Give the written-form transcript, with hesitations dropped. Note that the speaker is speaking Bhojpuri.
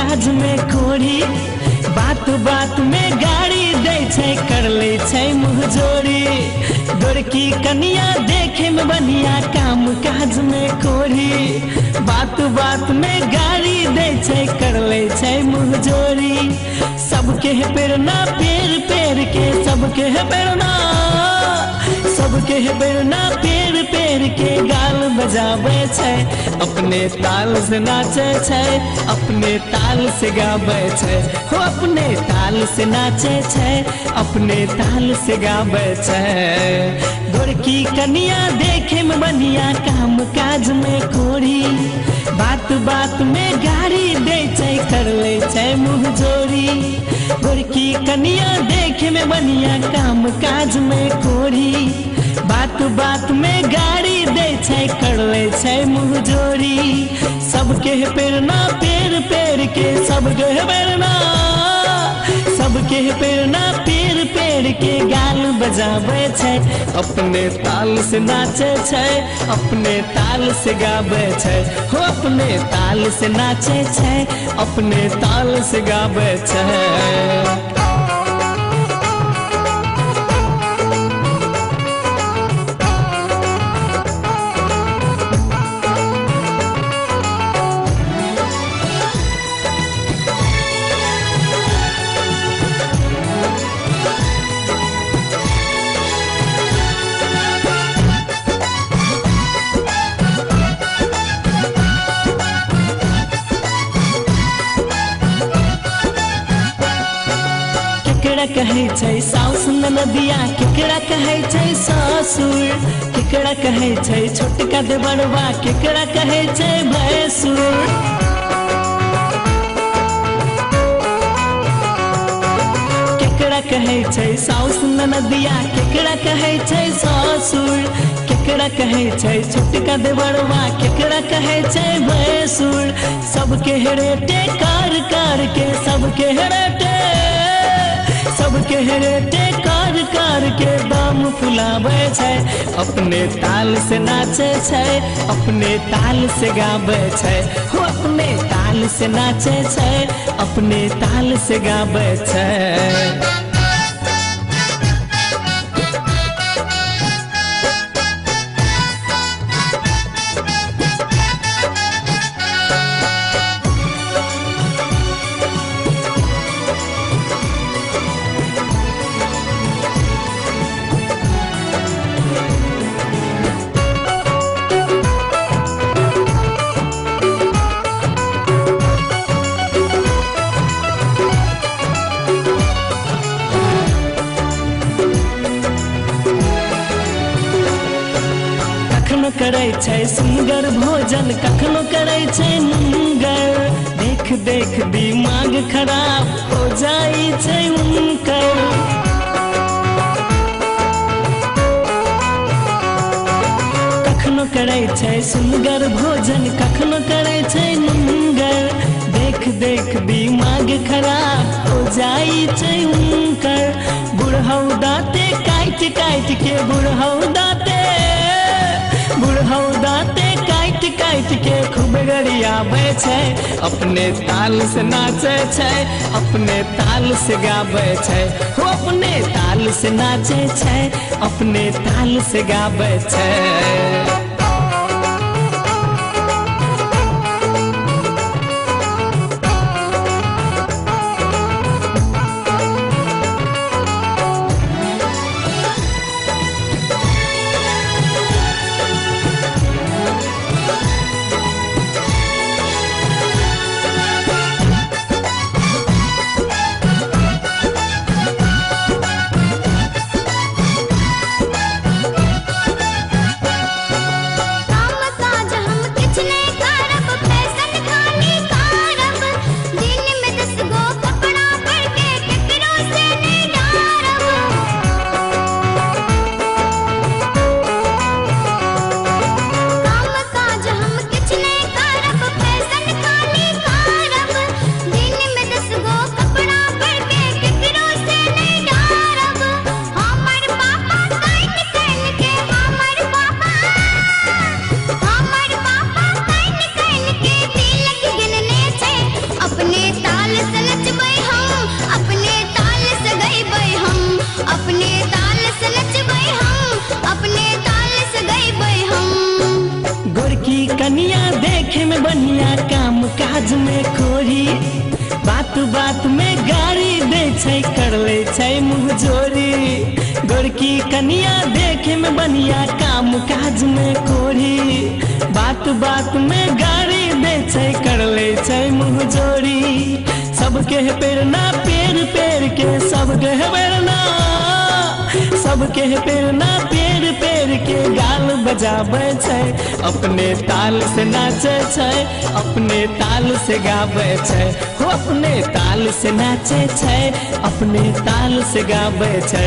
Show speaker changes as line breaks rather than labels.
काज में कोरी बात बात में गाड़ी दे छै कर ले छै मुँह जोड़ी गोरकी कनिया देखे में बढ़िया काम काज में कोरी बात बात में गाड़ी दे छै कर ले छै मुँह जोड़ी सबके है प्रेरणा पेड़ पेड़ के सबके है प्रेरणा सबके है प्रेरणा पेड़ पेड़ के गाल बजावे छै अपने ताल से नाचे छै अपने ताल से गावे छै हो अपने ताल से नाचे छै अपने ताल से गावे छै गोरकी कनिया देखे में बढ़िया काम काज में कोरी बात बात में गाड़ी दे छै कर ले छै मुँह जोड़ी गोरकी कनिया देखे में बढ़िया काम काज में कोरी बात बात में गाड़ी दे छै कर ले छै मुँह जोड़ी सबके है प्रेरणा पेड़ पेड़ के सबके है प्रेरणा सबके है प्रेरणा पेड़ पेड़ के गाल बजावे छै अपने ताल से नाचे छै अपने ताल से गावे छै हो अपने ताल से नाचे छै अपने ताल से गावे छै कहे छै साउस ननदिया केकरा कहे छै ससुर केकरा कहे छै छोटका देवरवा केकरा कहे छै भैंसुर केकरा कहे छै साउस ननदिया केकरा कहे छै ससुर केकरा कहे छै छोटका देवरवा केकरा कहे छै भैंसुर सबके हेरेटे कार कार के सबके हेरेटे सबके हेरेटे कार कार के दाम फुलावे छै अपने ताल से नाचे छै अपने ताल से गावे छै हो अपने ताल से नाचे छै अपने ताल से गावे छै करे छै सुंदर भोजन कखनो करे छै नुंगर देख देख दिमाग खराब हो जाई छै उनकर कखनो करे छै सुंदर भोजन कखनो करे छै नुंगर देख देख दिमाग खराब हो जाई छै उनकर बुढ़ऊ दाँते काट काट के बुढ़ऊ दाँते काट काट के खूब गरियावे छै अपने ताल से नाचे छै अपने ताल से गावे छै हो अपने ताल से नाचे छै अपने ताल से गावे छै में बढ़िया काम काज में खोरी बात बात में गाड़ी दे छै कर ले छै मुँह जोरी गोरकी कनिया देखे में बढ़िया काम काज में खोरी बात बात में गाड़ी दे छै कर ले छै मुँह जोरी सबके प्रेरणा पेड़ पेड़ के सबके प्रेरणा सबके प्रेरणा पेड़ पेड़ के गाल बजाबै छै अपने ताल से नाचे छै अपने ताल से गाबै छै हो अपने ताल से नाचे छै अपने ताल से गाबै छै